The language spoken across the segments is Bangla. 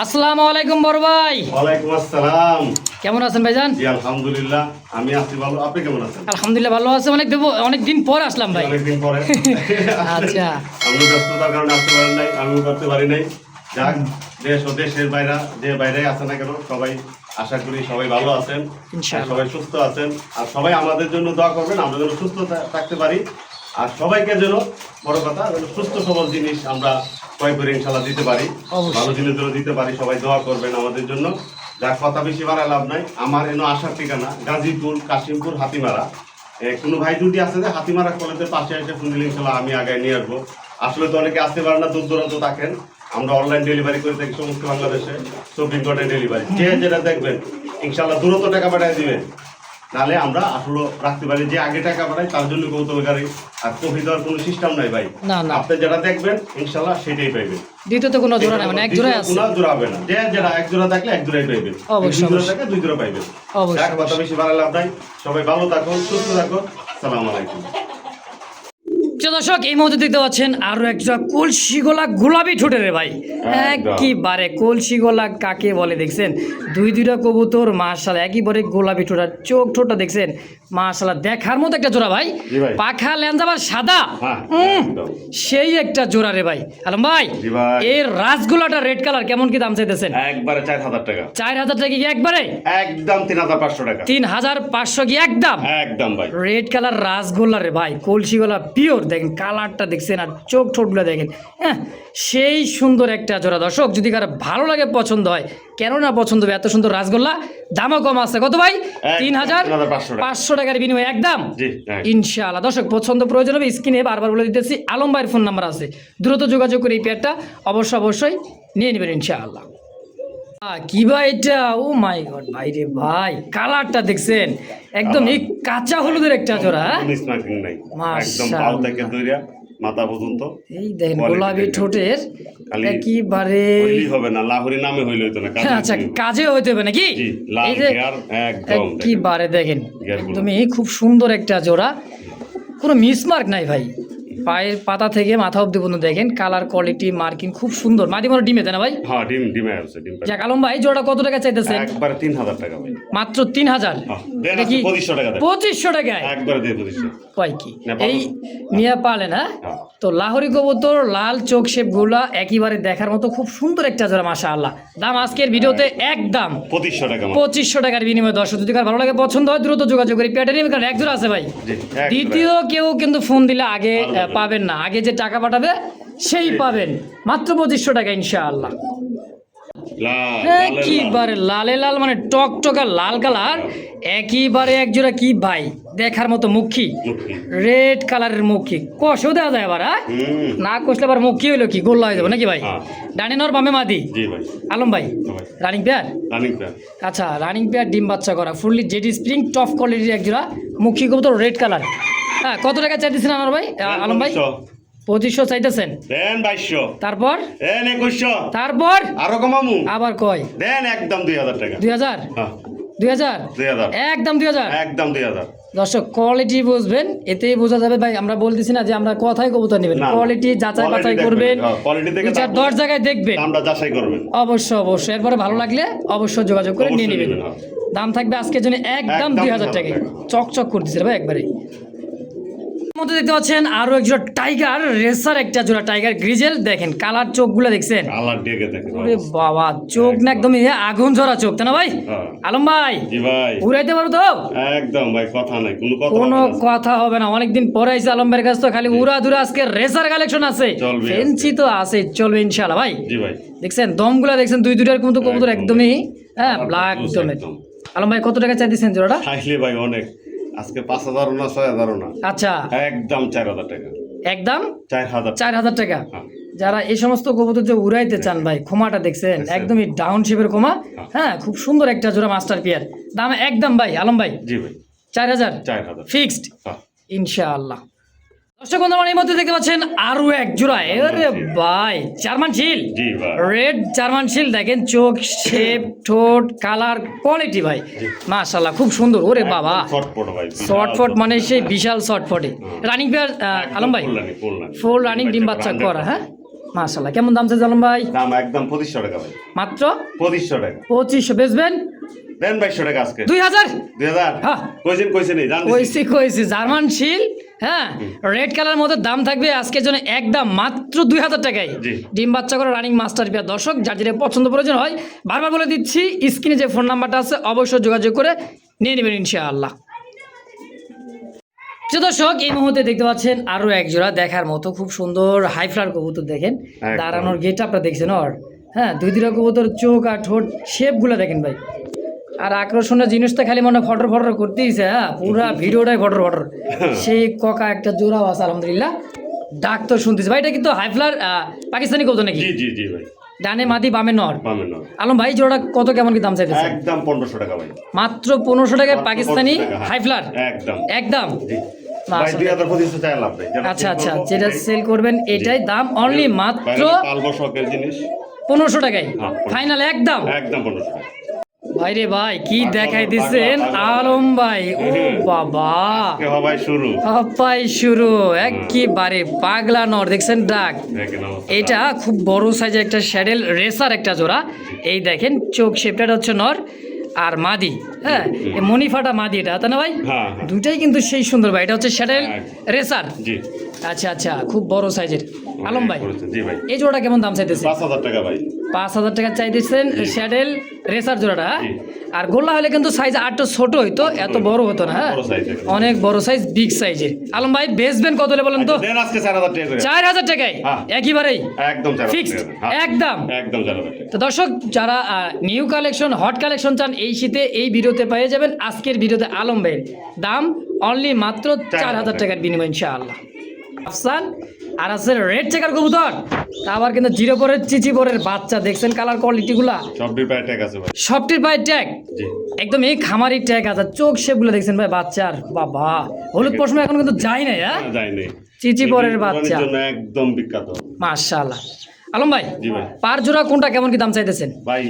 আসসালামু আলাইকুম বড় ভাই। ওয়ালাইকুম আসসালাম। কেমন আছেন ভাইজান? জি আলহামদুলিল্লাহ, আমি আছি ভালো। আপনি কেমন আছেন? আলহামদুলিল্লাহ ভালো আছে। অনেক দিন পর আসলাম ভাই। অনেকদিন পরে। আচ্ছা, আমি ব্যস্ততার কারণে আসতে পারেন নাই, আমিও করতে পারি নাই। যাক, দেশ ও দেশের বাইরে যে বাইরে আছে না কেন, সবাই আশা করি সবাই ভালো আছেন, ইনশাআল্লাহ। সবাই সুস্থ আছেন। আর সবাই আমাদের জন্য দোয়া করবেন, আমরা যেন সুস্থ থাকতে পারি। আর সবাইকে যেন, বড় কথা, যেন সুস্থ সবল জিনিস আমরা ক্রয় করে ইনশাল্লাহ দিতে পারি, অবশ্যই। ভালো জিনিস যেন দিতে পারি। সবাই দোয়া করবেন আমাদের জন্য। যার কথা বেশি বাড়ায় লাভ নাই। আমার এনো আসার ঠিকানা গাজীপুর, কাশিমপুর, হাতিমারা। কোনো ভাই যদি আছে যে হাতিমারা কলেজের পাশে এসে ফোন দিলে ইনশাল্লাহ আমি আগে নিয়ে আসবো। আসলে তো অনেকে আসতে পারে না, দূর দূরান্ত থাকেন। আমরা অনলাইন ডেলিভারি করে থাকি সমস্ত বাংলাদেশে, শপিং কোর্টে ডেলিভারি। যে যেটা দেখবেন ইনশাল্লাহ দূরত্ব টাকা পাঠিয়ে দিবেন, নাহলে আমরা আসলে রাখতে পারি। যে আগে টাকা পাঠাই তার জন্য কৌতুককারী, আর কফি দেওয়ার কোনো সিস্টেম নাই ভাই। না না, আপনি যেটা দেখবেন ইনশাল্লাহ সেটাই পাইবেন। দ্বিতীয়ত কোনো জোড়া নাই, মানে এক জোড়াই আছে। কোনো জোড়া হবে না। যে যেটা এক জোড়া থাকলে এক জোড়াই পাইবেন, অবশ্যই, দুই জোড়া অবশ্যই। থাকলে দুই জোড়া পাইবেন। অবশ্যই, এক কথা বেশি বাড়ায় লাভ নাই। সবাই ভালো থাকুন, সুস্থ থাকুন। আসসালামু আলাইকুম। প্রিয় দর্শক, এই মুহূর্তে দেখতে পাচ্ছেন আরো একটা কলসি গলা গোলাপি ঠোঁটের রে ভাই। একদম। একেবারে কলসি গলা কাকে বলে দেখছেন? দুইটা কবুতর মাশাআল্লাহ, একেবারে গোলাপি ঠোঁট। আর চোখ ঠোঁটটা দেখছেন মাশাআল্লাহ, দেখার মতো একটা জোড়া ভাই। জি ভাই। পাখা লেঞ্জা আবার সাদা। হ্যাঁ, একদম। সেই একটা জোড়া রে ভাই। আলম ভাই, জি ভাই। এর রাসগোলাটা রেড কালার কেমন কি দাম চাইতেছেন? একবারে 4000 টাকা। 4000 টাকা কি একবারে? একদম 3500 টাকা। 3500 কি একদম? একদম ভাই। রেড কালার রাসগোল্লা রে ভাই, কলসি গলা পিওর। দেখেন কালারটা দেখছেন, আর চোখ ঠোঁটগুলো দেখেন। হ্যাঁ, সেই সুন্দর একটা জোড়া। দর্শক, যদি কারো ভালো লাগে, পছন্দ হয়, কেন না পছন্দ হবে? এত সুন্দর রাসগোল্লা, দামও কম আছে। কত ভাই? 3500 টাকার বিনিময়ে একদম। জি, ইনশাআল্লাহ। দর্শক, পছন্দ প্রয়োজন হবে স্ক্রিনে বারবার বলে দিতেছি, আলম ভাইয়ের ফোন নাম্বার আছে, দ্রুত যোগাযোগ করে এই পেয়ারটা অবশ্যই নিয়ে নেবেন ইনশাআল্লাহ। কি ভাই এটা? ও মাই গড ভাই রে ভাই, কালারটা দেখছেন একদম এই কাঁচা হলুদের একটা জোড়া। মিসমার্কিং নাই। একদম মাশাআল্লাহ। পাও থেকে ধইরা মাথা পর্যন্ত। এই দেখেন Quality গোলাপি দেখেন। ঠোঁটের খালি একেবারে। হইলেই হবে না, লাহোরি নামে হইলে হইতো না। কাজে আচ্ছা, হইতো। কাজে হইতে হবে নাকি? জি, লাল এই যে গিয়ার একদম দেখেন। একেবারে দেখেন গিয়ারগুলো। একদমই খুব সুন্দর একটা জোড়া, কোনো মিসমার্ক নাই ভাই। পায়ের পাতা থেকে মাথা অব্দি পর্যন্ত দেখেন কালার, কোয়ালিটি, মার্কিং খুব সুন্দর। মাদি মরা ডিমে, তাই না ভাই? হ্যাঁ, ডিমে আছে, ডিম পাই। যাক আলম ভাই, জোড়া কত টাকা চাইতেছেন? একবারে 3000 টাকা ভাই। মাত্র 3000? হ্যাঁ, দেন এটা কি 2500 টাকা দেন। 2500 টাকায়? একবারে দিয়ে 2500। কয় কি না, এই পালন। নিয়ে পালেন? হ্যাঁ, হ্যাঁ। তো লাহোরি কবুতর, লাল চোখ শেপ গুলা একেবারে দেখার মতো খুব সুন্দর একটা জোড়া মাশাআল্লাহ। দাম আজকের ভিডিওতে একদম 2500 টাকা মাত্র। 2500 টাকার বিনিময়ে। দর্শক, যদি কার ভালো লাগে, পছন্দ হয়, দ্রুত যোগাযোগ করি। পেয়ারটা নিয়ে, কারণ এক জোড়া আছে ভাই। জি, এক দ্বিতীয় কেউ কিন্তু ফোন দিলে আগে আলাদা করে। পাবেন না, আগে যে টাকা পাঠাবে সেই পাবেন। মাত্র 2500 টাকা ইনশাআল্লাহ। একেবারে লালে লাল, মানে টকটকা লাল কালার, একেবারে এক জোড়া। কি ভাই, দেখার মতো মুখী, রেড কালারের মুখী। কষেও দেওয়া যায় আবার। হ্যাঁ, হুম। না কষলে আবার মুখী হইলো কি গোল্লা হয়ে যাবে নাকি ভাই? হ্যাঁ। ডানে নর বামে মাদি। জি ভাই। আলম ভাই, ভাই। Running pair? Running pan. আচ্ছা, রানিং পেয়ার, ডিম বাচ্চা করা, ফুললি জেডি স্প্রিং, টপ কোয়ালিটির এক জোড়া মুখী কবুতর, রেড কালার। হ্যাঁ, কত টাকা চাইতেছেন আনার ভাই, আলম ভাই? 2500 চাইতেছেন? দেন 2200। তারপর? দেন 2100। তারপর আরো কমামু। আবার কয়? দেন একদম 2000 টাকা। 2000? হ্যাঁ, 2000? 2000। একদম 2000? একদম 2000। দর্শক, কোয়ালিটি বুঝবেন, এতেই বোঝা যাবে ভাই। আমরা বলতেছি না যে আমরা কথাই কবুতর নেবেন, না, না। কোয়ালিটি যাচাই Quality বাছাই দেখবেন। করবেন, হ্যাঁ, quality দেখে 2-4-10 জায়গায় দেখবেন, আমরা যাচাই করবেন। অবশ্যই। এরপরে ভালো লাগলে অবশ্যই যোগাযোগ করে নিয়ে অবশ্যই নেবেন। নেবেন, হ্যাঁ। দাম থাকবে আজকের জন্য একদম 2000 টাকা। টাকা। চকচক করতেছে রে ভাই একবারে। মধ্যে দেখতে পাচ্ছেন আরো এক জোড়া টাইগার রেসার, একটা জোড়া টাইগার গ্রিজেল। দেখেন কালার, চোখগুলো দেখছেন? আল্লাহ ডেকে দেখেন। ওরে বাবা, চোখ না একদমই আগুন ঝরা চোখ, তাই না ভাই? হ্যাঁ। আলম ভাই, জি ভাই। উড়াইতে পারো তো? একদম ভাই, কথা নাই, কোনো কথা কোনো হবে না। কথা হবে না। অনেকদিন পরে আইসে আলম ভাইয়ের কাছে, তো খালি উড়া দুরা। আজকে রেসার কালেকশন আছে, চলবে ফেন্সি তো আছে, চলবে ইনশাআল্লাহ ভাই। জি ভাই। দেখছেন দমগুলা, দেখছেন দুইটার কিন্তু কবুতর একদমই হ্যাঁ ব্ল্যাক দমের। একদম। আলম ভাই, কত টাকা চাই দিচ্ছেন জোড়াটা? খাইলে ভাই অনেক। আজকে 5000 না 6000 না। আচ্ছা, একদম 4000 টাকা। একদম 4000। 4000 টাকা। হ্যাঁ। যারা এই সমস্ত কবুতর যে উড়াইতে চান ভাই, খোমাটা দেখছেন একদমই ডাউন শেপের খোমা। হ্যাঁ, খুব সুন্দর একটা জোড়া মাস্টার পিয়ার। দাম একদম ভাই আলম ভাই জি ভাই। 4000 4000 ফিক্সড হ্যাঁ। ইনশাআল্লাহ। দর্শক বন্ধু, আমার এই মধ্যে দেখতে পাচ্ছেন আরো এক জোড়া। আরে ভাই, জার্মান শিল, জি ভাই। রেড জার্মান শিল। দেখেন চোখ শেপ, ঠোঁট, কালার, কোয়ালিটি ভাই মাশাআল্লাহ খুব সুন্দর। ওরে বাবা, শর্টফট ভাই। শর্টফট মানে সেই বিশাল শর্টফটে। রানিং পেয়ার আলম ভাই? Full running. ফুল রানিং, ডিম বাচ্চা করা। হ্যাঁ, মাশাআল্লাহ। কেমন দাম চাইছে আলম ভাই? দাম একদম 2500 টাকা ভাই, মাত্র 2500 টাকা। 2500 বেচবেন? দেন 2200 টাকা আজকে। 2000? 2000 হ্যাঁ কইছেন এই জান কইছি জার্মান শিল, হ্যাঁ রেড কালার মধ্যে দাম থাকবে আজকের জন্য একদম মাত্র 2000 টাকায়। জি। ডিম বাচ্চা করে রানিং মাস্টার পেয়ার। দর্শক যার যেটা পছন্দ প্রয়োজন হয় বারবার বলে দিচ্ছি, স্ক্রিনে যে ফোন নাম্বারটা আছে অবশ্যই যোগাযোগ করে নিয়ে নেবেন ইনশাআল্লাহ। তো দর্শক এই মুহূর্তে দেখতে পাচ্ছেন আরো এক জোড়া দেখার মতো খুব সুন্দর হাই ফ্লার কবুতর। দেখেন একদম। দাঁড়ানোর গেট আপনারা দেখছেন ওর, হ্যাঁ দুই দুটা কবুতর চোখ আর ঠোঁট শেপগুলো দেখেন ভাই। আর আকর্ষণীয় জিনিসটা খালি মনে হয় ফটর ফটর করতেইছে, হ্যাঁ পুরা ভিডিওটাই ফটর ফটর। সেই ককা একটা জোড়াও আছে আলহামদুলিল্লাহ, ডাক তো শুনতেছি ভাই। এটা কিন্তু হাই ফ্লার পাকিস্তানি কবুতর নাকি? জি জি জি ভাই, ডানে মাদি বামে নর। পাবেন না আলম ভাই জোড়া কত কেমন কি দাম চাইতেছে? একদম 1500 টাকা ভাই, মাত্র 1500 টাকায় মাত্র পাকিস্তানি 1500 টাকা, হ্যাঁ। হাই ফ্লার একদম একদম। জি ভাই, 2500 চাই লাভ নাই। যেটা আচ্ছা sell আচ্ছা, করবো, যেটা এটাই। সেল করবেন এটাই দাম অনলি মাত্র বাইরে পালবো শখের জিনিস, 1500 টাকায় হ্যাঁ, 1500 ফাইনাল একদম। একদম 1500 টাকা। ভাই রে ভাই কি দেখাই দিচ্ছেন আলম ভাই, ও বাবা কে হবাই শুরু, পাপাই শুরু একেবারে পাগলা নর। দেখছেন ডাক, দেখেন অবস্থা। এটা খুব বড় সাইজের একটা শ্যাডেল রেসার একটা জোড়া। এই দেখেন চোখ শেপটা হচ্ছে নর আর মাদি, হ্যাঁ এ মনিফাটা মাদি এটা, তাই না ভাই? হ্যাঁ হ্যাঁ, দুটাই কিন্তু সেই সুন্দর ভাই। এটা হচ্ছে শ্যাডেল হ্যাঁ। রেসার। জি আচ্ছা আচ্ছা, খুব বড় সাইজের। আলম ভাই করেছেন, জি ভাই, এই জোড়াটা কেমন দাম চাইতেছে? 5000 টাকা ভাই। 5000 টাকা চাইতেছেন শ্যাডেল রেসার জোড়াটা, হ্যাঁ? জি। আর গোল্লা হলে কিন্তু সাইজ আর একটু ছোট হইতো, এত বড় হতো না, হ্যাঁ বড় size এর। অনেক বড় সাইজ, বিগ সাইজের। আলম ভাই বেচবেন কত হলে বলেন তো? দেন আজকে 4000 টাকা করে। 4000 টাকায় হ্যাঁ। একেবারেই একদম 4000 ফিক্সড টাকা, হ্যাঁ। একদম। একদম 4000 টাকা। তো দর্শক যারা নিউ কালেকশন হট কালেকশন চান এই শীতে এই ভিডিওতে পেয়ে যাবেন। আজকের ভিডিওতে আলম ভাইয়ের দাম অনলি মাত্র 4000 টাকার বিনিময় ইনশাআল্লাহ। আফসান আর আছে রেড চেকার কবুতর, তা আবার কিন্তু জিরো পরের চিচি পরের বাচ্চা। দেখছেন কালার কোয়ালিটিগুলা, সবটির পায়ে ট্যাগ আছে ভাই। সবটির পায়ে ট্যাগ, জি একদম এই খামারি ট্যাগ আছে। চোখ শেপগুলো দেখছেন ভাই বাচ্চার, বাবা হলুদ পশম এখন কিন্তু যায় না, হ্যাঁ যায়নি। চিচি পরের এই বাচ্চা, জন্য একদম বিখ্যাত। মাশাআল্লাহ। আলম ভাই জি ভাই। পার জোড়া কোনটা কেমন কি দাম চাইতেছেন? ভাই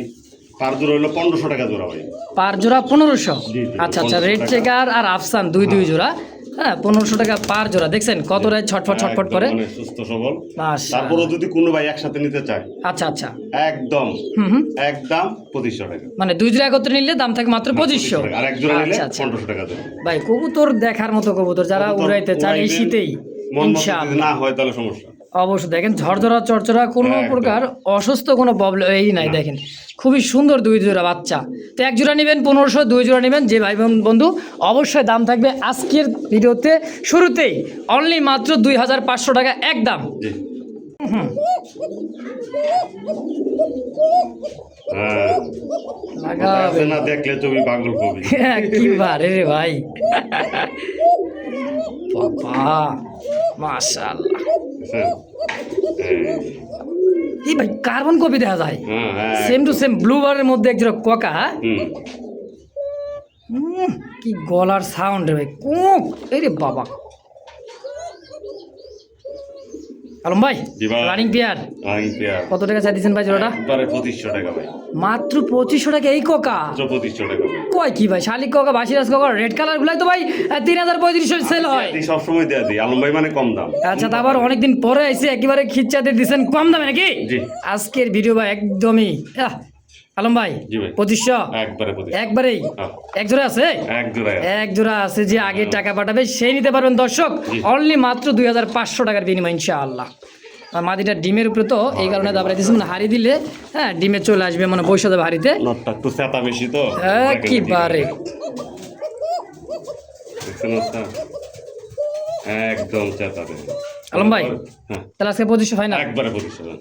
পার জোড়া হলো 1500 টাকা জোড়া ভাই। পার জোড়া 1500? জি, জি, আচ্ছা আচ্ছা, 1500 রেড টাকা। চেকার আর আফসান দুই জোড়া, হ্যাঁ 1500 টাকা পার জোড়া। দেখছেন কত রায় ছটফট ছটফট করে, একদম মানে সুস্থ সবল। মাশাআল্লাহ। তারপরও যদি কোনো ভাই একসাথে নিতে চায়, আচ্ছা আচ্ছা, একদম হুম, একদম 2500 টাকা। মানে দুই জোড়া একত্রে নিলে দাম থাকে মাত্র 2500। টাকা। আর এক জোড়া নিলে আচ্ছা আচ্ছা 1500 টাকা দেবে। ভাই কবুতর দেখার মতো কবুতর, যারা কবুতর উড়াইতে চান এই উড়াইবেন, শীতেই মন মতো ইনশাআল্লাহ। যদি না হয় তাহলে সমস্যা। অবশ্যই দেখেন ঝরঝরা চরচরা কোনো একদম। প্রকার অসুস্থ কোনো প্রবলেম এই নাই। দেখেন খুবই সুন্দর দুই জোড়া বাচ্চা। তো এক জোড়া নেবেন 1500, দুই জোড়া নেবেন যে ভাই বন্ধু অবশ্যই দাম থাকবে আজকের ভিডিওতে শুরুতেই অনলি মাত্র 2500 টাকা একদম। জি হ্যাঁ, লাগাবে আছে না দেখলে তুমি পাগল কবি। কি বারে রে ভাই, বাবা মাশাআল্লাহ। বুঝছেন? এই ভাই কার্বন কপি দেখা যায়, হ্যাঁ হ্যাঁ, সেম টু সেম ব্লু বারের মধ্যে এক জোড়া কোকা, হুম। কি গলার সাউন্ড রে ভাই, কুক এই রে বাবা। আলম ভাই জি ভাই। রানিং পেয়ার রানিং পেয়ার কত টাকা চাই দিচ্ছেন ভাই জোড়াটা? একবারে 2500 টাকা ভাই। মাত্র 2500 টাকা এই কোকা। মাত্র 2500 টাকা ভাই। কয় কি ভাই, শালিক কোকা বাসিরাজ কোকা রেড কালার গুলাই তো ভাই 3035 সেল হয়। এই সবসময় দেয়া দিই, আলম ভাই মানে কম দাম। আচ্ছা, তা আবার অনেকদিন পরে আইসে একেবারে খিচ্চাতে দিচ্ছেন কম দামে নাকি? জি। আজকের ভিডিও ভাই একদমই আলম ভাই জি ভাই। 2500 একবারে 2500। একবারেই হ্যাঁ। এক জোড়া আছে, এক জোড়ায় আছে। এক জোড়া আছে, যে আগে টাকা পাঠাবে সেই নিতে পারবেন দর্শক। জি। অনলি মাত্র 2500 টাকার বিনিময় ইনশাআল্লাহ। আর মাদিটা ডিমের উপরে তো এই কারণে দাবড়াই দিচ্ছে, মানে হাড়ি দিলে হ্যাঁ ডিমে চলে আসবে, মানে বসে দেবে হাড়িতে নটটা একটু চেতা বেশি তো। একেবারে। দেখছেন ওটা? একদম চেতা বেশি। আলম ভাই হ্যাঁ, তাহলে আজকে 2500 ফাইনাল। একবারে 2500।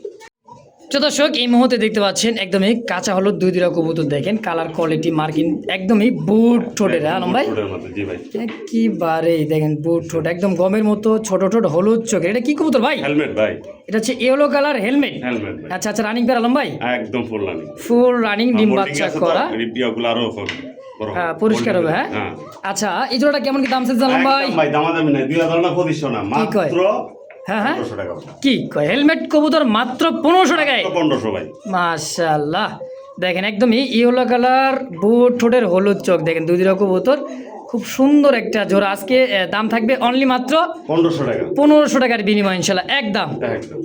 তো দর্শক এই মুহূর্তে দেখতে পাচ্ছেন একদমই কাঁচা হলুদ দুই দুইটা কবুতর। দেখেন কালার কোয়ালিটি মার্কিং একদমই বুট ঠোঁটের, আলম ভাই ঠোঁটের মধ্যে, জি ভাই। একেবারে দেখেন বুট ঠোঁট একদম গমের মতো ছোট ছোট হলুদ চোখের। এটা কি কবুতর ভাই? হেলমেট ভাই। এটা হচ্ছে ইয়েলো কালার হেলমেট। হেলমেট ভাই। আচ্ছা আচ্ছা, রানিং পেয়ার আলম ভাই একদম ফুল রানিং। ফুল রানিং ডিম বাচ্চা করা, রিপিয়াগুলো আরো বড় হবে। হ্যাঁ পরিষ্কার হবে, হ্যাঁ হ্যাঁ। আচ্ছা এই জোড়াটা কেমন কি দাম চাইছে আলম ভাই? একদম ভাই দামাদামি নাই, 2000 না 2500 না, কি কয়? মাত্র হ্যাঁ হ্যাঁ 1500 টাকা। কি কয়, হেলমেট কবুতর মাত্র 1500 টাকায়? 1500 ভাই। মাশাআল্লাহ। দেখেন একদমই ইয়েলো কালার বুট ঠোঁটের হলুদ চোখ। দেখেন দুই দিরা কবুতর, খুব সুন্দর একটা জোড়া। আজকে দাম থাকবে অনলি মাত্র 1500 টাকা। 1500 টাকার বিনিময় ইনশাল্লাহ একদম। একদম।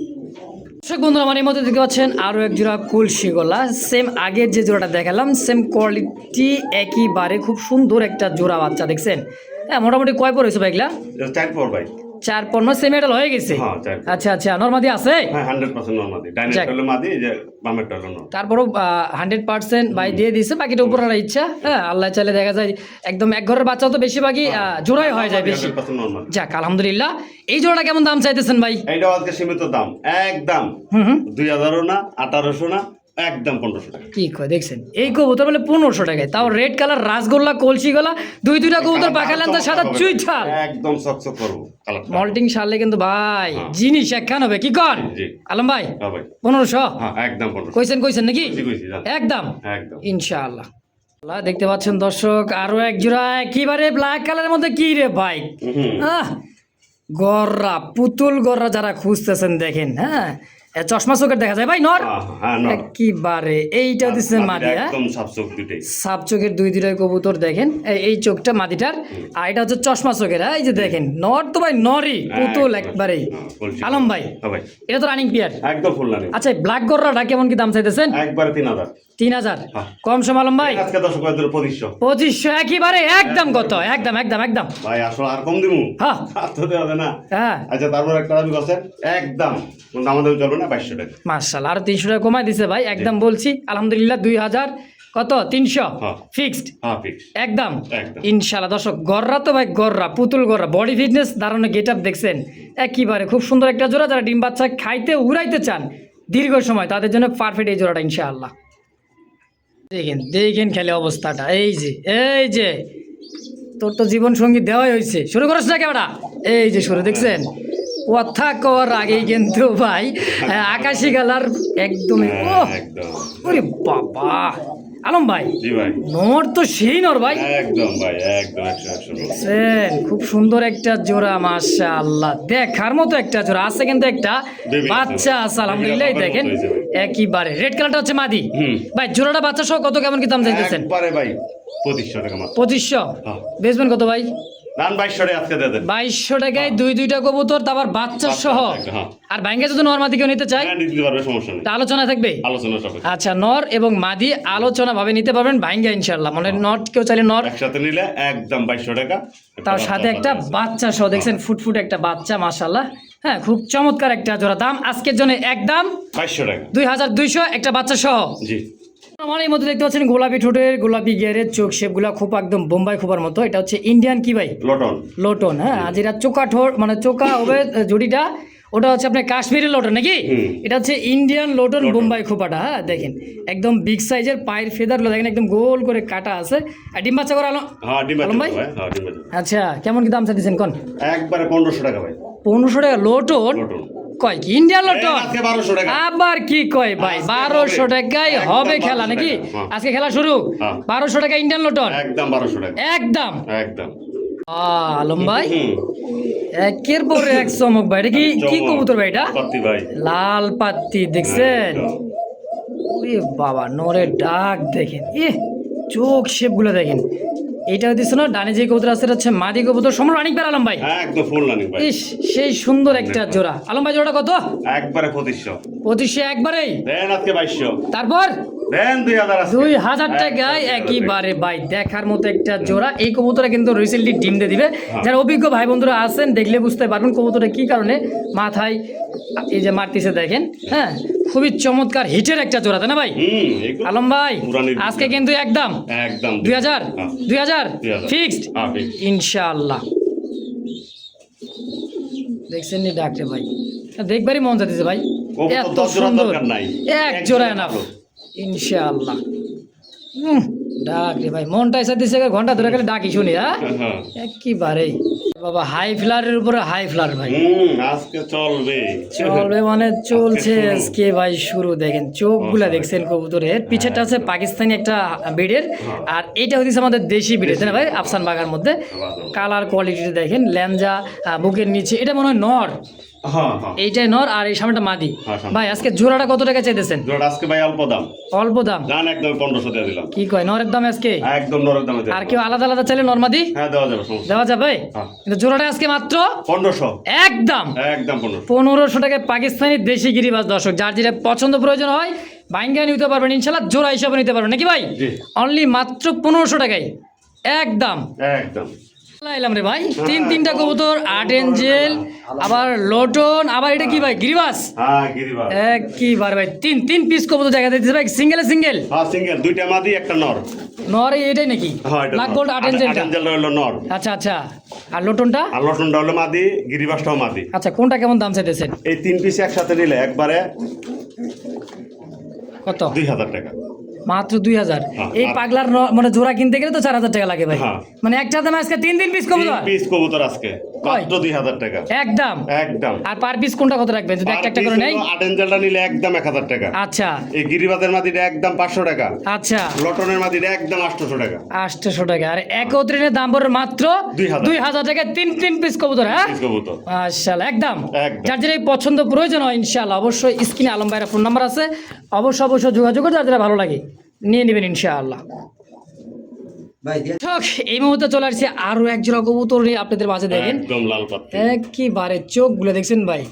দর্শক বন্ধুরা, আমার এই মধ্যে দেখতে পাচ্ছেন আরও এক জোড়া কলসি গলা। সেম আগের যে জোড়াটা দেখালাম, সেম কোয়ালিটি, একইবারে খুব সুন্দর একটা জোড়া বাচ্চা দেখছেন। হ্যাঁ, মোটামুটি কয় পর হয়েছে ভাইগুলা? 4 পর ভাই। 4 পর সেম এটাল হয়ে গেছে। হ্যাঁ 4 পর। আচ্ছা আচ্ছা, নরমাদি আছে? হ্যাঁ 100% নরমাদি। ডাইনেট যাক। হলো মাদি, যে বামেরটা হলো নর। তারপরও 100% ভাই দিয়ে দিছে, বাকিটা উপরের ইচ্ছা। হ্যাঁ, আল্লাহ চাইলে দেখা যায় একদম এক ঘরের বাচ্চা তো বেশিরভাগই জোড়াই হয়ে যায় বেশি। 100% নরমাদি। যাক আলহামদুলিল্লাহ। এই জোড়াটা কেমন দাম চাইতেছেন ভাই? এইটাও আজকে সীমিত দাম, একদম হুম 2000 না, 1800 না, একদম 1500 টাকা। কি কয় দেখছেন, এই কবুতর বলে 1500 টাকায়, তাও রেড কালার রাসগোল্লা কলসি গলা, দুইটা কবুতর পাখালেন তো সাদা চুইঠাল একদম চকচক করবো কালারটা। মল্টিং সারলে কিন্তু ভাই হ্যাঁ। জিনিস একখান হবে। কি কর জি। আলম ভাই? হ্যাঁ ভাই। 1500 হ্যাঁ একদম 1500। কইছেন নাকি? কইছি, জান। একদম একদম। ইনশাআল্লাহ। দেখতে পাচ্ছেন দর্শক, আরো এক জোড়া একেবারে ব্ল্যাক কালারের মধ্যে। কি রে ভাই, হুম। গররা পুতুল গররা যারা খুঁজতেছেন দেখেন। হ্যাঁ, চশমা চোখের দেখা যায় ভাই নর হ্যাঁ নর। একেবারে। এইটা দিচ্ছেন মাদি। হ্যাঁ, একদম সাপ চোখ দুটেই। সাপ চোখের দুইটাই কবুতর দেখেন। এই চোখটা মাদিটার, আর এটা হচ্ছে চশমা চোখের। হ্যাঁ, এই যে দেখেন নর তো ভাই নরই, পুতুল একবারেই। আলম ভাই, হ্যাঁ ভাই। এটা তো রানিং পেয়ার। একদম ফুল রানিং। আচ্ছা, ব্ল্যাক গররাটা কেমন কি দাম চাইতেছেন? একবারে 3000। 3000 হ্যাঁ। কম সম আলম ভাই? আজকে 10 করে দিলে 2500। 2500 একেবারে একদম। কত? একদম একদম একদম। ভাই আসলে আর কম দিমু? হ্যাঁ আর তো দেওয়া যায় না। হ্যাঁ, আচ্ছা তারপর একটা দাবি করছেন, একদম কোন দাম আমাদের চলবে না, 2200 টাকা। মাশাআল্লাহ, আরো 300 টাকা কমাই দিছে ভাই। একদম বলছি আলহামদুলিল্লাহ। 2000 কত? 300 হ্যাঁ। ফিক্সড হ্যাঁ ফিক্স। একদম একদম। ইনশাআল্লাহ। দর্শক, গররা তো ভাই গররা, পুতুল গররা, বডি ফিটনেস, দারুণ গেট আপ দেখছেন একেবারে। খুব সুন্দর একটা জোড়া। যারা ডিম বাচ্চা খাইতে উড়াইতে চান দীর্ঘ সময়, তাদের জন্য পারফেক্ট এই জোড়াটা ইনশাআল্লাহ। দেখেন খেলে অবস্থাটা। এই যে তোর তো জীবন সঙ্গী দেওয়াই হয়েছে। শুরু করছ না কেমন? এই যে শুরু দেখছেন, কথা কর আগেই কিন্তু ভাই আকাশি কালার একদমই। ও একদম। ওরে বাবা আলম ভাই, জি ভাই। নর তো সেই নর ভাই। একদম ভাই, একদম 100 দেখছেন, খুব সুন্দর একটা জোড়া মাশাআল্লাহ, দেখার মতো একটা জোড়া আছে। কিন্তু একটা Baby আছে বাচ্চা ভাই। আছে আলহামদুলিল্লাহ। এই Baby দেখেন বাবার মতো হয়েছে একেবারে রেড কালারটা হচ্ছে মাদি। হুম। ভাই জোড়াটা বাচ্চা সহ কত কেমন কি দাম চাইতেছেন? একবারে ভাই 2500 টাকা মাত্র। 2500 হ্যাঁ। বেচবেন কত ভাই? দান 2200 টাকা আজকে দিয়ে দেন। 2200 টাকায় দুইটা কবুতর, তারপর বাচ্চা সহ। হ্যাঁ। আর ব্যাংকে যদি নর মাদি কেউ নিতে চায় হ্যাঁ, নিতে পারবে, সমস্যা নেই। তা আলোচনা থাকবে। আলোচনা সব আচ্ছা, নর এবং মাদি আলোচনা ভাবে নিতে পারবেন ভাইঙ্গা ইনশাআল্লাহ। মানে নট কেউ চাইলে নর, একসাথে নিলে একদম 2200 টাকা। তার সাথে একটা বাচ্চা সহ দেখছেন, ফুটফুট একটা বাচ্চা মাশাআল্লাহ। হ্যাঁ, খুব চমৎকার একটা জোড়া। দাম আজকের জন্য একদম 2200 টাকা। 2200 একটা বাচ্চা সহ। জি। আমার এই মধ্যে দেখতে পাচ্ছেন গোলাপি ঠোঁটের, গোলাপি গিয়ারের, চোখ শেপগুলা খুব একদম বোম্বাই খোপার মতো। এটা হচ্ছে ইন্ডিয়ান কি ভাই? লটন। লোটন। হ্যাঁ, আজ এটা চোকা ঠোঁট, মানে চোকা হবে জুড়িটা, ওটা হচ্ছে আপনার কাশ্মীরি লোটন নাকি? এটা হচ্ছে ইন্ডিয়ান লোটন বোম্বাই খোপাটা। হ্যাঁ দেখেন, একদম বিগ সাইজের, পায়ের ফেদার দেখেন একদম গোল করে কাটা আছে। আর ডিম বাচ্চা করে আলো। হ্যাঁ ডিম আলম ভাই? ভাই। হ্যাঁ ডিম বাচ্চা। আচ্ছা, কেমন কি দাম চাইছেন কোন? একবারে 1500 টাকা ভাই। 1500 টাকা লোটন? লটন। কয় কি ইন্ডিয়ান লোটন? আজকে 1200 টাকা। আবার কি কয় ভাই? আজকে 1200 হবে। টাকায় একদম হবে 1200 খেলা নাকি? টাকা। হ্যাঁ। আজকে খেলা শুরু। হ্যাঁ। 1200 টাকা ইন্ডিয়ান লোটন একদম 1200 টাকা। একদম। একদম। আলম ভাই, হুম। একের পর এক চমক ভাই। এটা কি চমক। কবুতর ভাই? এটা পাত্তি ভাই। লাল পাত্তি দেখছেন? একদম। ওরে বাবা, নরের ডাক দেখেন, চোখ শেপ গুলো দেখেন। এটা দিচ্ছে না, ডানে যে কবুতর আছে এটা হচ্ছে মাদি কবুতর। সম্রাট রানিং পেয়ার আলম ভাই। হ্যাঁ একদম ফুল রানিং ভাই। ইস, সেই সুন্দর একটা জোড়া। আলম ভাই, জোড়াটা কত? একবারে 2500। 2500 একবারেই। দেন আজকে 2200। তারপর দেন 2000 আজকে। 2000 টাকায় একেবারে ভাই দেখার মতো একটা জোড়া। এই কবুতরটা কিন্তু রিসেন্টলি ডিম দিয়ে দিবে। যারা অভিজ্ঞ ভাই বন্ধুরা আছেন দেখলে বুঝতে পারবেন কবুতরটা কি কারণে মাথায় এই যে মারতেছে দেখেন। হ্যাঁ, খুবই চমৎকার হিটের একটা জোড়া, তাই না ভাই? এগুলো আলম ভাই, পুরানি আজকে কিন্তু একদম একদম 2000 হ্যাঁ। 2000 2000 ফিক্সড হ্যাঁ fixed। ইনশাআল্লাহ। দেখছেন নি ডাকতে ভাই, দেখবারই মন চাইতেছে ভাই। কবুতর এত 10 জোড়া সুন্দর, দরকার নাই। এক এক জোড়া জোড়া এনাফ ভালো। ইনশাআল্লাহ। ডাক রে ভাই, মনটা এসে দিচ্ছে, ঘন্টা ধরে গেলে ডাকি শুনি। হ্যাঁ হ্যাঁ। একেবারেই বাবা, হাই ফ্লারের উপরে হাই ফ্লার ভাই। আজকে চলবে। চলবে মানে চলছে আজকে শুরু। আজকে ভাই শুরু। দেখেন চোখগুলা দেখছেন কবুতরের, পিছেরটা আছে পাকিস্তানি একটা বিড়ের, আর এটা হচ্ছে আমাদের দেশি বিড়ের, তাই না ভাই? আফসান বাগার মধ্যে কালার কোয়ালিটি দেখেন, ল্যাঞ্জা বুকের নিচে, এটা মনে হয় নর। হ্যাঁ হ্যাঁ এইটাই নর আর এই সামনেটা মাদি। হ্যাঁ, সামনে। ভাই আজকে জোড়াটা কত টাকা চাইতেছেন? জোড়া আজকে ভাই অল্প দাম, অল্প দাম? জান একদম 1500 দিয়ে দিলাম। কি কয় নরের দাম আজকে? একদম নরক দামে আর কেউ আলাদা আলাদা চাইলে নরমাদি হ্যাঁ দেওয়া যাবে, সমস্যা দেওয়া যাবে? হ্যাঁ। কিন্তু জোড়াটা আজকে মাত্র 1500, একদম একদম 1500। 1500 টাকায় পাকিস্তানি দেশি গিরিবাজ। দর্শক যার যেটা পছন্দ প্রয়োজন হয় বাইঙ্গা নিতে পারবেন ইনশাল্লাহ, জোড়া হিসাবে নিতে পারবেন নাকি ভাই? জি। অনলি মাত্র 1500 টাকায় একদম। একদম এলাম রে ভাই, তিনটা কবুতর, আট এঞ্জেল, আবার লোটন, আবার এটা কি ভাই গিরিবাস? হ্যাঁ গিরিবাজ। কি বার ভাই, তিন পিস কবুতর দেখা দিতেছে ভাই, সিঙ্গেল হ্যাঁ সিঙ্গেল, দুইটা মাদি একটা নর। নর এটাই নাকি? হ্যাঁ এটা ব্ল্যাক গোল্ড আট এঞ্জেলটা? আটেঞ্জেল হলো নর। আচ্ছা আচ্ছা, আর লোটনটা? আর লটনটা হলো মাদি, গিরিবাসটাও মাদি। আচ্ছা, কোনটা কেমন দাম চাইতেছেন? এই 3 পিস একসাথে নিলে একবারে কত? 2000 টাকা। মাত্র 2000? হ্যাঁ, এই আর- পাগলার মানে জোড়া কিনতে গেলে তো 4000 টাকা লাগে ভাই। হ্যাঁ। মানে একটা দামে আজকে তিন পিস 3 কবুতর পিস কবুতর আজকে কয়? মাত্র 2000 টাকা। একদম। একদম। আর পার পিস কোনটা কত রাখবেন যদি একটা একটা করে নেই? আটেঞ্জেলটা নিলে একদম 1000 টাকা। আচ্ছা এই গিরিবাজের মাদিটা একদম 500 টাকা। আচ্ছা, লটনের মাদিটা একদম 800 টাকা। 800 টাকা। আর একত্রিনের দাম পড়ে মাত্র 2000 2000 টাকা, তিন পিস কবুতর। হ্যাঁ পিস কবুতর। মাশাআল্লাহ, একদম। একদম। যার যেটা পছন্দ প্রয়োজন হয় ইনশাআল্লাহ অবশ্যই স্ক্রিনে আলম ভাইয়ের ফোন নাম্বার আছে, অবশ্যই যোগাযোগ করে যার যেটা ভালো লাগে নিয়ে নেবেন ইনশাআল্লাহ। দর্শক, এই মুহূর্তে চলে আসছে আরো এক জোড়া কবুতর নিয়ে আপনাদের মাঝে। দেখেন একদম লাল পাত্তি। একেবারে চোখগুলো দেখছেন ভাই,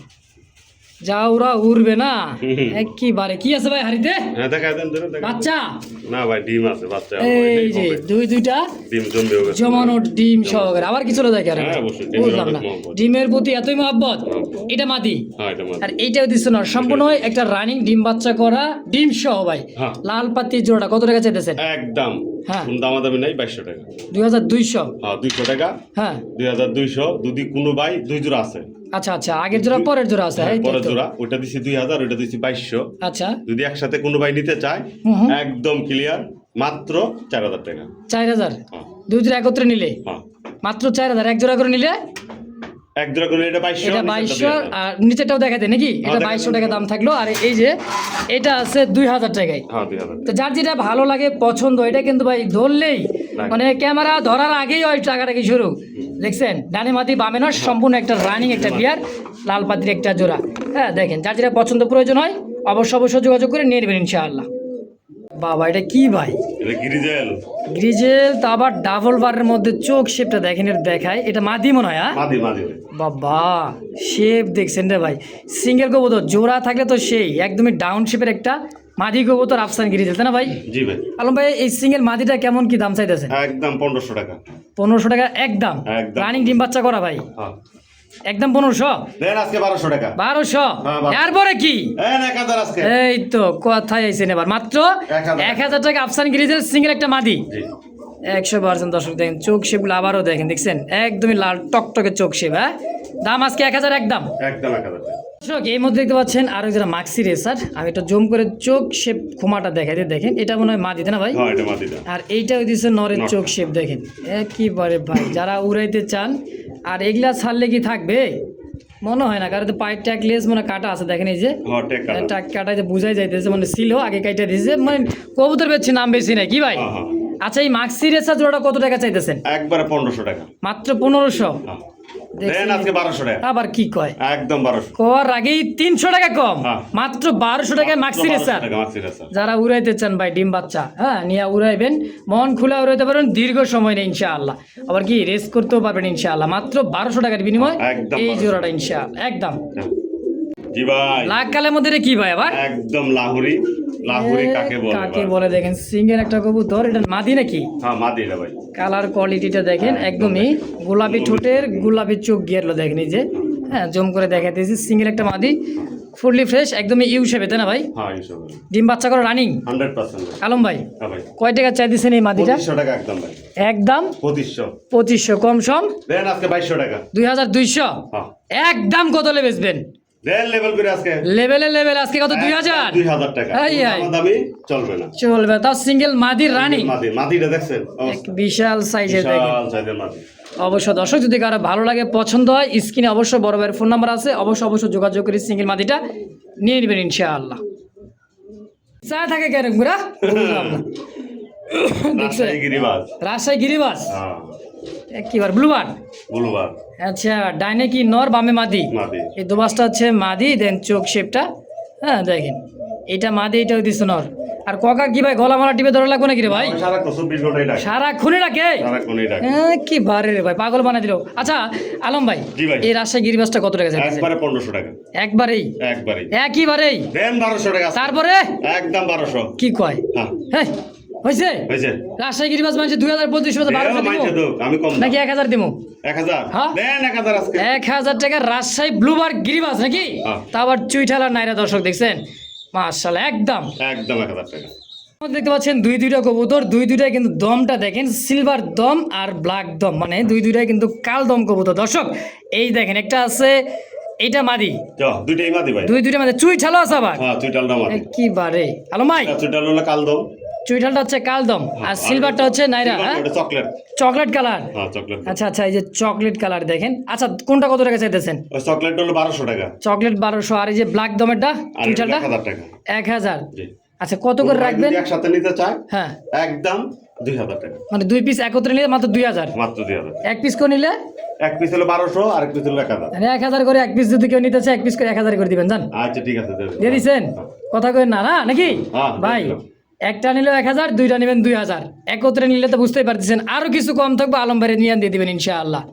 যা ওরা উড়বে না একেবারে। কি আছে ভাই হাড়িতে? হ্যাঁ দেখা দেন, ধরে দেখা। বাচ্চা? না ভাই ডিম আছে, বাচ্চা এই যে দুইটা ডিম জমবে গেছে। জমানো ডিম সহকারে। আবার কিছু দেখে আর হ্যাঁ, অবশ্যই, ডিমের বুঝলাম না, অনেক মহব্বত। ডিমের প্রতি এতই মহব্বত। এটা মাদি হ্যাঁ এটা মাদি। আর এইটাও দিচ্ছে না, সম্পূর্ণ একটা রানিং ডিম বাচ্চা করা ডিম সহ ভাই। হ্যাঁ। লাল পাতি জোড়াটা কত টাকা চাইতেছেন? একদম হ্যাঁ। কোন দামাদামি নাই, 2200 টাকা। 2200? হ্যাঁ 200 টাকা। হ্যাঁ 2200 যদি কোনো ভাই দুই জোড়া আছে। আচ্ছা আচ্ছা, আগের জোড়া পরের জোড়া আছে? এই তো। পরের জোড়া ওইটা দিছি 2000, ওইটা দিছি 2200। আচ্ছা, যদি একসাথে কোনো ভাই নিতে চায় হুম। একদম ক্লিয়ার মাত্র 4000 টাকা। 4000? হ্যাঁ। দুই জোড়া একত্রে নিলে হ্যাঁ মাত্র 4000, এক জোড়া করে নিলে এক জোড়া করে এটা 2200। এটা 2200। আর নিচেরটাও দেখাতে নাকি? এটা দেখাতে। 2200 টাকা দাম থাকলো। আর এই যে এটা আছে 2000 টাকায়। হ্যাঁ 2000। তো যার যেটা ভালো লাগে পছন্দ, এটা কিন্তু ভাই ধরলেই নাই। মানে ক্যামেরা ধরার আগেই ওই টাকাটা কি শুরু। দেখছেন ডানে মাটি বামে নয়, সম্পূর্ণ একটা রানিং একটা বিয়ার, লাল পাতির একটা জোড়া। হ্যাঁ দেখেন, যার যেটা পছন্দ প্রয়োজন হয় অবশ্যই যোগাযোগ করে নিয়ে নেবেন ইনশাআল্লাহ। বাবা এটা কি ভাই? এটা গিরিজেল। গ্রিজেল, তা আবার ডাবল বারের মধ্যে চোখ শেপটা দেখেন, এটা দেখায়। এটা মাদি মনে হয়? হ্যাঁ মাদি মাদি ভাই। বাবা শেপ দেখছেন রে ভাই, সিঙ্গেল কবুতর। জোড়া থাকলে তো সেই একদমই ডাউন শেপের একটা মাদি কবুতর আফসান গিরিজেল, তাই না ভাই? জি ভাই। আলম ভাই এই সিঙ্গেল মাদিটা কেমন কি দাম চাইতেছেন? একদম 1500 টাকা। 1500 টাকা একদম? একদম। রানিং ডিম বাচ্চা করা ভাই, হ্যাঁ একদম 1500? দেন আজকে 1200 টাকা। 1200? হ্যাঁ, 1200। এরপরে কি? 1000 আজকে। এই তো কথাই আইছেন এবার, মাত্র 1000 1000 টাকা আফসান গিরিজেল সিঙ্গেল একটা মাদি। জি 100%। দর্শক দেখেন চোখ শেপগুলো আবারও দেখেন, দেখছেন একদমই লাল টকটকে চোখ শেপ। হ্যাঁ দাম আজকে 1000 একদম। একদম 1000 টাকা। দর্শক এই মধ্যে দেখতে পাচ্ছেন আরো যারা মাক্সি রেসার, আমি একটা জুম করে চোখ শেপ খোমাটা দেখাই দিয়ে দেখেন, এটা মনে হয় মাদি, তাই না ভাই? হ্যাঁ এটা মাদিটা। আর এইটাও দিচ্ছে নরের চোখ শেপ দেখেন একেবারে ভাই। যারা উড়াইতে চান, আর এগুলা ছাড়লে কি থাকবে মনে হয় না, কারণ তো পায়ের ট্যাগ লেস মানে কাটা আছে দেখেন, এই যে হ্যাঁ টেকা। ট্যাগ কাটা যে বুঝাই যাইতেছে, মানে ছিল আগে কাইটা দিয়েছে, মানে কবুতর বেচছে নাম বেশি নাই কি ভাই? হ্যাঁ হ্যাঁ আচ্ছা, এই মাক্সি রেসার জোড়াটা কত টাকা চাইতেছেন? একবারে 1500 টাকা। মাত্র 1500? হ্যাঁ দেখছি। দেন আজকে 1200 টাকা। আবার কি কয়, একদম 1200। কোয়ার আগেই 300 টাকা কম। হ্যাঁ। মাত্র 1200 টাকায় মাক্সি রেসার। টাকা মাক্সি রেসার। যারা উড়াইতে চান ভাই ডিম বাচ্চা, হ্যাঁ নিয়ে উড়াইবেন, মন খুলে উড়াইতে পারবেন দীর্ঘ সময় নেই ইনশাআল্লাহ। আবার কি রেস করতেও পারবেন ইনশাআল্লাহ, মাত্র 1200 টাকার বিনিময় একদম এই 1200 জোড়াটা ইনশাআল্লাহ একদম। জি ভাই লাখ কালের মধ্যে এটা কি ভাই আবার? একদম লাহুরি। লাহুরি কাকে বলে? কাকে ভাই? বলে দেখেন, সিঙ্গেল একটা কবুতর, এটা মাদি নাকি? হ্যাঁ মাদি এটা ভাই। কালার কোয়ালিটিটা দেখেন হ্যাঁ, একদমই গোলাপি ঠোঁটের, গোলাপি চোখ গিয়ারলো দেখেন, এই যে হ্যাঁ জুম করে দেখাইতেছি, সিঙ্গেল একটা মাদি, ফুললি ফ্রেশ, একদমই ইউ শেপে, তাই না ভাই? হ্যাঁ ইনশাআল্লাহ ডিম বাচ্চা করে রানিং 100% ভাই। আলম ভাই হ্যাঁ ভাই কয় টাকা চাই দিচ্ছেন এই মাদিটা? 2500 টাকা একদম ভাই। একদম 2500। 2500 কম সম দেন আজকে 2200 টাকা। 2200? হ্যাঁ একদম কত বেচবেন? দেন লেভেল করে আজকে লেভেল আজকে কত? 2000? 2000 টাকা। এই, এই। দামি চলবে না। চলবে, তাও সিঙ্গেল মাদির রানিং, মাদিটা দেখছেন? এক বিশাল সাইজের দেখেন। বিশাল সাইজের মাদি। অবশ্য দর্শক যদি কারো ভালো লাগে পছন্দ হয়, স্ক্রিনে অবশ্যই বড় ভাইয়ের ফোন নাম্বার আছে, অবশ্যই যোগাযোগ করে সিঙ্গেল মাদিটা নিয়ে নেবেন ইনশাআল্লাহ। চা থাকে কেন গুড়া দেখছেন? রাজশাহী গিরিবাজ। রাজশাহী গিরিবাস? হ্যাঁ কিবার ব্লুবার। বুলুবার আচ্ছা, ডাইনে কি নর, বামে মাদি। মাদি এই দোবাসটা হচ্ছে মাদি, দেন চোখ শেপটা, হ্যাঁ দেখেন এটা মাদি, এটাও দিচ্ছে নর। আর ককা কি ভাই গলা মালা টিপে ধরে লাগবে নাকি রে ভাই? সারা 24 ঘন্টাই ডাকে, সারাক্ষণই ডাকে? সারাক্ষণই ডাকে। কি বারে রে ভাই, পাগল বানাই দিল। আচ্ছা আলম ভাই, জি ভাই। এই রাজশাহী গিরিবাসটা কত টাকা চাইতেছে? একবারে 1500 টাকা, একবারেই? একবারেই একইবারেই দেন 1200 টাকা। তারপরে একদম 1200। কি কয়? হ্যাঁ হ্যাঁ হয়েছে। হয়েছে। রাজশাহী গিরিবাস মানে 2025 1200 মাইছে দিব তো আমি কম নাকি 1000 দিব? 1000 হ্যাঁ? দেন 1000 আজকে। 1000 টাকা রাজশাহী ব্লুবার গিরিবাস নাকি? হ্যাঁ। তা আবার চুইঠালার নাইরা, দর্শক দেখছেন মাশাআল্লাহ একদম। একদম 1000 টাকা। দেখতে পাচ্ছেন দুইটা কবুতর, দুইটাই কিন্তু দমটা দেখেন সিলভার দম আর ব্ল্যাক দম, মানে দুইটাই কিন্তু কাল দম কবুতর। দর্শক এই দেখেন একটা আছে, এইটা মাদি, দুইটাই মাদি ভাই। দুইটা মাদি, চুইঠালও আছে আবার। হ্যাঁ চুইটালটা মাদি। কি বারে আলম ভাই, চুইটাল হলো কালদম, চুইঠালটা হচ্ছে কালদম আর সিলভারটা হচ্ছে নাইরা। হ্যাঁ ওটা চকলেট। Chocolate colour. হ্যাঁ চকলেট। আচ্ছা আচ্ছা, এই যে চকলেট কালার দেখেন। আচ্ছা কোনটা কত টাকা চাইতেছেন? ওই চকলেট হলো 1200 টাকা, চকলেট 1200, আর এই যে ব্ল্যাক দমেরটা আর চুইঠালটা 1000 টাকা। 1000। জি। আচ্ছা কত করে রাখবেন? যদি একসাথে নিতে চায় হ্যাঁ একদম 2000 টাকা, মানে দুই পিস একত্রে নিলে মাত্র 2000, মাত্র 2000। এক পিস করে নিলে এক পিস হলো 1200 আর এক পিস হলো 1000। মানে 1000 করে এক পিস, যদি কেউ নিতে চায় এক পিস করে 1000 করে দিবেন জান। আচ্ছা ঠিক আছে দিয়ে দিচ্ছেন, কথা কই না না নাকি হ্যাঁ, ভাই? দিয়ে দিলাম। একটা নিলেও 1000, দুইটা নেবেন 2000, একত্রে নিলে তো বুঝতেই পারতেছেন আরো কিছু কম থাকবে, আলম ভাই নিয়ে দিয়ে দিবেন ইনশাআল্লাহ।